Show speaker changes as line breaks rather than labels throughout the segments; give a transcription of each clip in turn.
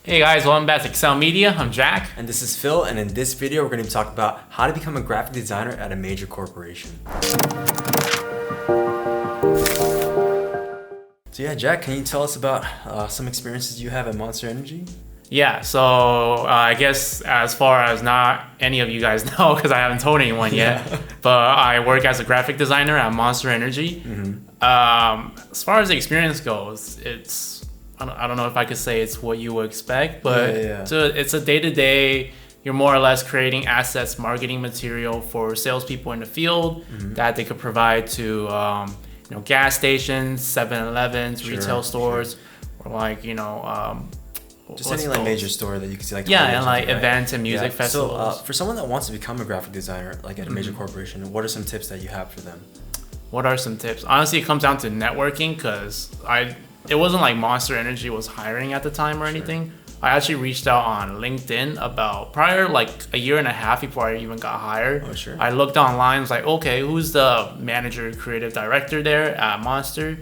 Hey guys, welcome back to Excel Media. I'm Jack.
And this is Phil, and in this video we're going to talk about how to become a graphic designer at a major corporation. So yeah, Jack, can you tell us about some experiences you have at Monster Energy?
Yeah, so I guess as far as not any of you guys know, because I haven't told anyone yet, but I work as a graphic designer at Monster Energy. As far as the experience goes, I don't know if I could say it's what you would expect, but it's a day-to-day. You're more or less creating assets, marketing material for salespeople in the field that they could provide to gas stations, 7-Elevens, retail stores, or
just any major store that you can see,
and events and music festivals.
So for someone that wants to become a graphic designer, like at a major corporation, what are some tips that you have for them?
What are some tips? Honestly, it comes down to networking, because it wasn't like Monster Energy was hiring at the time or anything. I actually reached out on LinkedIn about prior like a year and a half before I even got hired. I looked online, was like, okay, who's the manager, creative director there at Monster?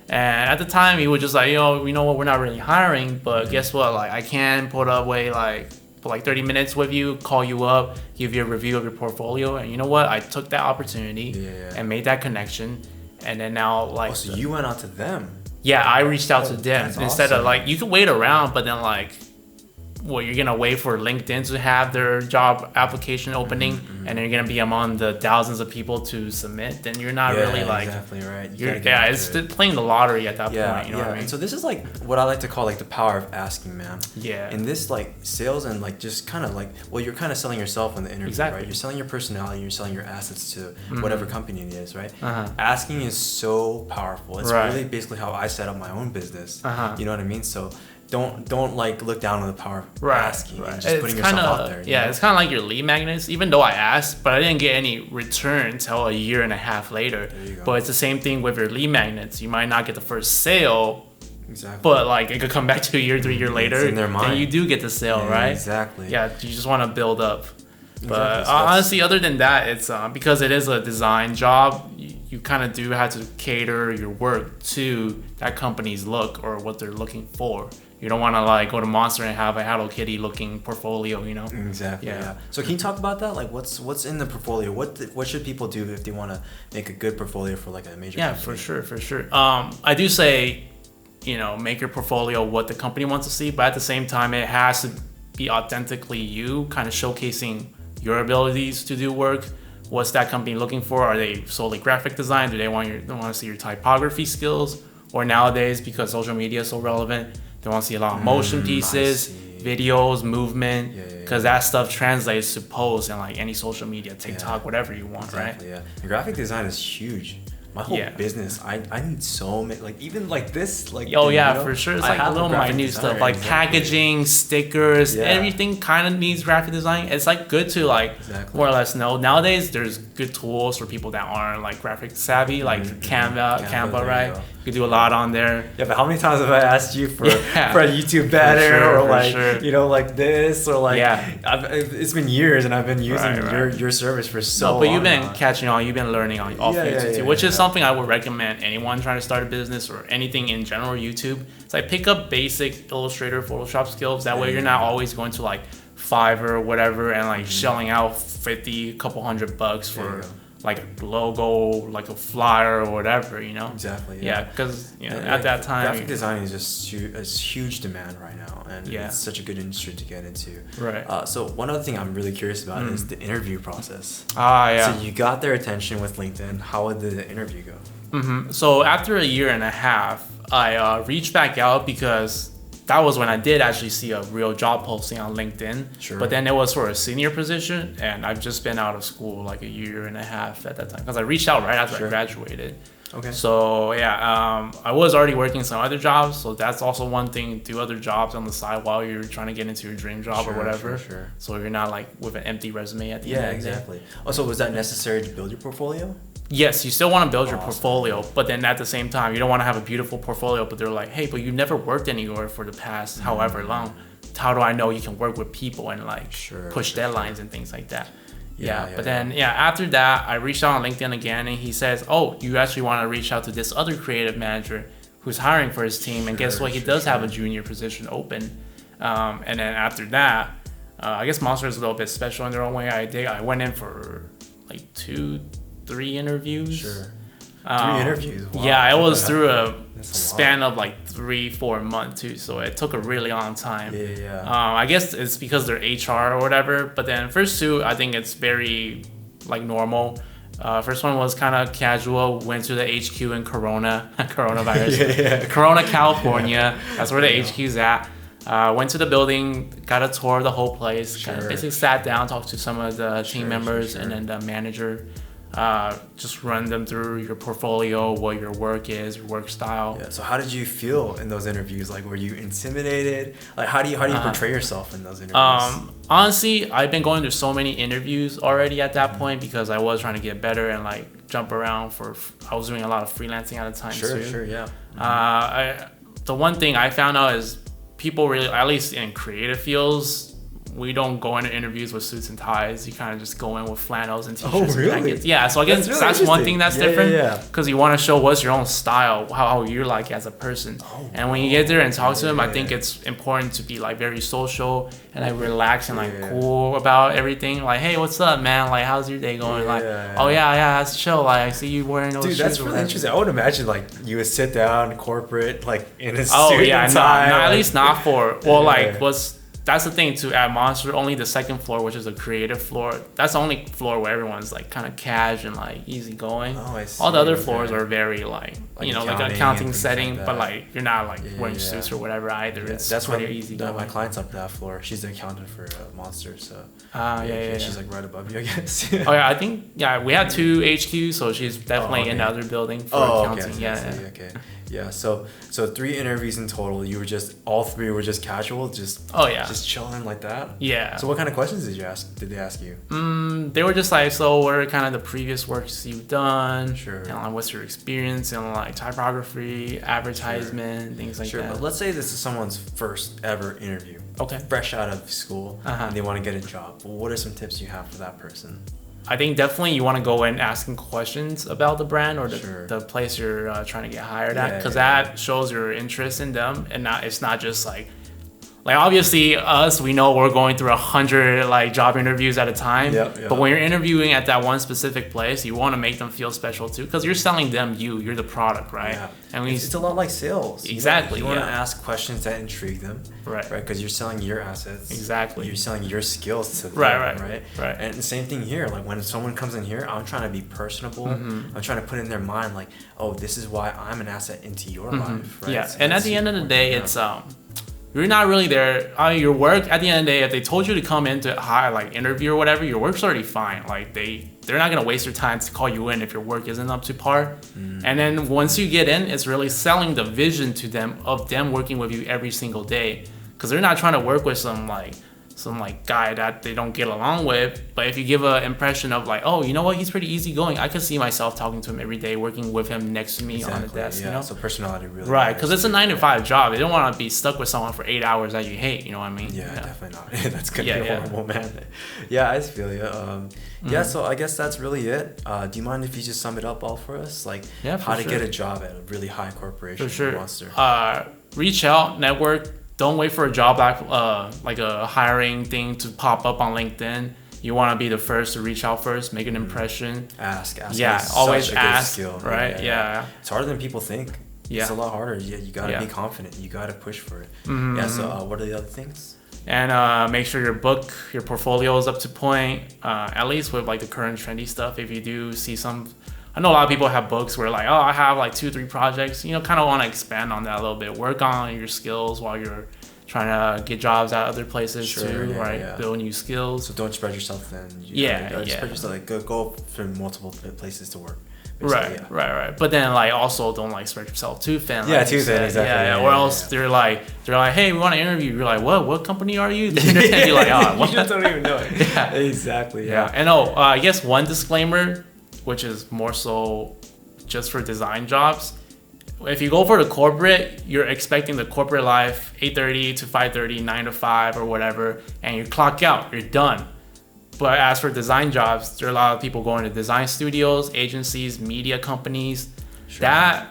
And at the time, he was just like, you know what, we're not really hiring, but guess what? Like, I can put 30 minutes with you, call you up, give you a review of your portfolio. And you know what? I took that opportunity and made that connection. And then now,
so you went out to them.
Yeah, I reached out to them instead
awesome.
of you can wait around, but then you're gonna wait for LinkedIn to have their job application opening, and then you're gonna be among the thousands of people to submit. Then you're not really
exactly right.
It's playing the lottery at that point. You know what I mean?
And so this is what I like to call the power of asking, man.
Yeah.
In this sales and just kind of you're kind of selling yourself in the interview, right? You're selling your personality, you're selling your assets to whatever company it is, right? Asking is so powerful. It's really basically how I set up my own business. You know what I mean? So don't look down on the power of asking and just putting yourself out there.
It's kind of like your lead magnets. Even though I asked, but I didn't get any return until a year and a half later.
There you go.
But it's the same thing with your lead magnets. You might not get the first sale,
exactly,
but it could come back to a year, 3 years later,
it's in their mind.
and you do get the sale, right?
Exactly.
Yeah, you just want to build up. But honestly, other than that, it's because it is a design job. You kind of do have to cater your work to that company's look or what they're looking for. You don't want to go to Monster and have a Hello Kitty looking portfolio,
Exactly. Yeah. So can you talk about that? What's in the portfolio? What should people do if they want to make a good portfolio for a major company?
For sure. I do say, make your portfolio what the company wants to see, but at the same time, it has to be authentically you, kind of showcasing your abilities to do work. What's that company looking for? Are they solely graphic design? Do they want to see your typography skills? Or nowadays, because social media is so relevant, they want to see a lot of motion pieces, videos, movement, because that stuff translates to posts and any social media, TikTok, whatever you want, right?
Yeah. And graphic design is huge. My whole business, I need so many, even this, for
sure. It's little minute stuff, packaging, stickers, everything kind of needs graphic design. It's good to more or less know. Nowadays, there's good tools for people that aren't graphic savvy, Canva, right? You can do a lot on there.
Yeah, but how many times have I asked you for a YouTube banner this or it's been years and I've been using your service for so long.
But you've been catching on, you've been learning on all things too, which is something I would recommend anyone trying to start a business or anything in general. YouTube, it's pick up basic Illustrator, Photoshop skills. That way you're not always going to Fiverr or whatever and shelling out $50, couple $100 for a logo, a flyer or whatever,
Exactly.
Yeah, because at that time,
graphic design is just a huge demand right now, and it's such a good industry to get into.
Right.
So one other thing I'm really curious about is the interview process.
So
you got their attention with LinkedIn. How did the interview go?
So after a year and a half, I reached back out because that was when I did actually see a real job posting on LinkedIn. But then it was for a senior position, and I've just been out of school a year and a half at that time because I reached out right after I graduated.
Okay.
So I was already working some other jobs, so that's also one thing. Do other jobs on the side while you're trying to get into your dream job or whatever. So you're not with an empty resume at the end.
Yeah, exactly. Also, was that necessary to build your portfolio?
Yes, you still want to build your portfolio, but then at the same time, you don't want to have a beautiful portfolio, but they're hey, but you never worked anywhere for the past however long. How do I know you can work with people and push deadlines and things like that? But then after that, I reached out on LinkedIn again, and he says, oh, you actually want to reach out to this other creative manager who's hiring for his team, and guess what? He does have a junior position open. And then after that, I guess Monster is a little bit special in their own way. I went in for like 2-3 interviews.
Sure. 3 interviews. Wow.
Yeah, it was through a span of like 3-4 months too, so it took a really long time.
Yeah.
I guess it's because they're HR or whatever. But then first 2, I think it's very like normal. First one was kind of casual. Went to the HQ in coronavirus. Corona, California. That's where the HQ's at. Went to the building, got a tour of the whole place. Kind of basically sat down, talked to some of the team members, and then the manager. Just run them through your portfolio, what your work is, your work style.
Yeah. So how did you feel in those interviews? Like, were you intimidated? Like, how do you portray yourself in those interviews?
Honestly, I've been going through so many interviews already at that point because I was trying to get better and like jump around I was doing a lot of freelancing at the time too.
Sure, yeah.
The one thing I found out is people really, at least in creative fields, we don't go into interviews with suits and ties. You kind of just go in with flannels and t-shirts and jackets. Yeah, so I guess that's one thing that's different. Because you want to show what's your own style, how you're like as a person. And when you get there and talk to them, I think it's important to be like very social and like relaxed and like cool about everything. Like, hey, what's up, man? Like, how's your day going? Oh yeah, that's chill. Like, I see you wearing those shoes.
Dude, that's really interesting. I would imagine like you would sit down corporate like in a suit
and tie. No, at least not for that's the thing too. At Monster, only the second floor, which is a creative floor, that's the only floor where everyone's like kind of cash and like easy going.
I see.
All the other floors are very like you know, like an accounting setting, but like you're not like wearing suits or whatever either.
That's pretty easy going. My client's up that floor. She's the accountant for Monster, so she's like right above you, I guess.
I think we had 2 HQs, so she's definitely in the other building for accounting.
Okay. Yeah, so 3 interviews in total. You were all 3 were just casual, just chilling like that.
Yeah.
So what kind of questions did they ask you?
They were just like, so what are kind of the previous works you've done?
Sure.
And like, what's your experience in like typography, advertisement, things like that.
But let's say this is someone's first ever interview.
Okay.
Fresh out of school, and they want to get a job. Well, what are some tips you have for that person?
I think definitely you want to go in asking questions about the brand or the place you're trying to get hired at, because that shows your interest in them, and it's not just like obviously we know we're going through 100 like job interviews at a time. But when you're interviewing at that one specific place, you want to make them feel special too, because you're selling them you're the product, right? And
it's a lot like sales.
Exactly.
You want to ask questions that intrigue them,
right?
Because you're selling your assets.
Exactly.
You're selling your skills to them, right? And the same thing here. Like when someone comes in here, I'm trying to be personable. I'm trying to put in their mind like, oh, this is why I'm an asset into your life, right?
So and at the end of the day, it's you're not really there. Your work at the end of the day, if they told you to come in to interview or whatever, your work's already fine. Like they're not gonna waste their time to call you in if your work isn't up to par. And then once you get in, it's really selling the vision to them of them working with you every single day, because they're not trying to work with some guy that they don't get along with. But if you give an impression of like, oh, you know what, he's pretty easygoing, I could see myself talking to him every day, working with him next to me on the desk. You know,
so personality really
because it's a 9-to-5 job. You don't want to be stuck with someone for 8 hours that you hate. You know what I mean?
Definitely not. That's gonna be horrible, man. I just feel you. So I guess that's really it. Do you mind if you just sum it up all for us, like how to get a job at a really high corporation?
For sure.
Monster.
Reach out, network. Don't wait for a job like a hiring thing to pop up on LinkedIn. You want to be the first to reach out first, make an impression.
Ask.
Always ask.
Skill,
right?
It's harder than people think. It's a lot harder. You gotta be confident. You gotta push for it. So what are the other things?
And make sure your portfolio is up to point. At least with like the current trendy stuff. If you do see some. I know a lot of people have books where like, oh, I have like 2-3 projects. You know, kind of want to expand on that a little bit. Work on your skills while you're trying to get jobs at other places too, right? Build new skills.
So don't spread yourself thin. Spread yourself. Like go from multiple places to work.
Right. But then like also don't like spread yourself too thin.
Too thin, exactly.
Or else they're like, hey, we want to interview. You're like, what company are you? And you're like, oh, what?
You just don't even know it. Exactly.
And I guess one disclaimer, which is more so just for design jobs. If you go for the corporate, you're expecting the corporate life, 8:30 to 5:30, 9 to 5 or whatever, and you clock out, you're done. But as for design jobs, there are a lot of people going to design studios, agencies, media companies. That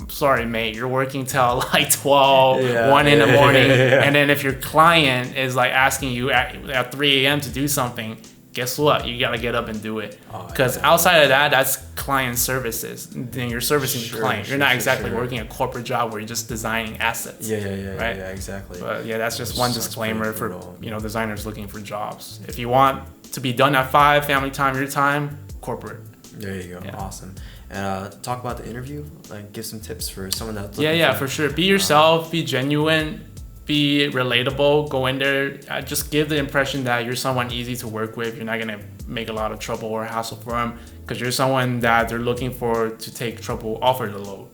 sorry, mate, you're working till like 12, 1 in the morning. And then if your client is like asking you at 3 a.m. to do something, guess what? You got to get up and do it. Because outside of that, that's client services. Then you're servicing the client. You're not exactly working a corporate job where you're just designing assets.
Yeah,
right?
Yeah, exactly.
But yeah, that's just one disclaimer for, designers looking for jobs. If you want to be done at 5, family time, your time, corporate.
There you go. Yeah. Awesome. And talk about the interview. Like, give some tips for someone that's
looking for sure. Be yourself. Be genuine. Be relatable. Go in there. Just give the impression that you're someone easy to work with. You're not gonna make a lot of trouble or hassle for them, because you're someone that they're looking for to take trouble off of the load.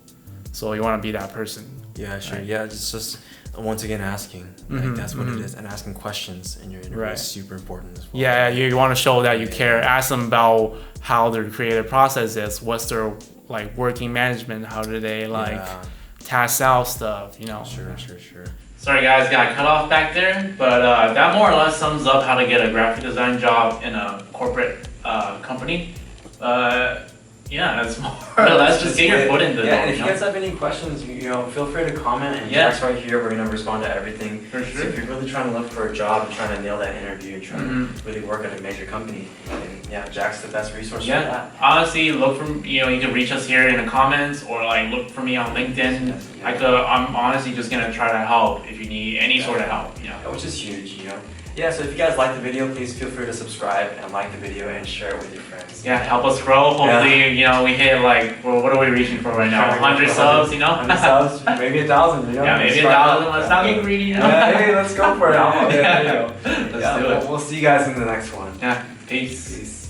So you want to be that person.
Yeah, sure. Right? Yeah, it's just once again asking. Like, that's what it is, and asking questions in your interview is super important as well.
Yeah, you want to show that you care. Ask them about how their creative process is. What's their like working management? How do they task out stuff?
Sure.
Sorry guys, got cut off back there, but that more or less sums up how to get a graphic design job in a corporate company. That's more or less just get your foot in the door.
And if you guys have any questions, feel free to comment, and Jack's right here. We're gonna respond to everything. For sure. So if you're really trying to look for a job, trying to nail that interview, trying to really work at a major company, and Jack's the best resource for that.
Honestly, look for you can reach us here in the comments, or like look for me on LinkedIn. I'm honestly just gonna try to help if you need any sort of help.
Which is huge. Yeah, so if you guys like the video, please feel free to subscribe and like the video and share it with your friends.
Yeah, help us grow. Hopefully, we hit what are we reaching for right now? 100 subs,
100 subs, maybe 1,000,
Yeah, maybe 1,000. Let's not get greedy,
Hey, let's go for it. There you go.
Let's do it.
We'll see you guys in the next one.
Yeah, peace.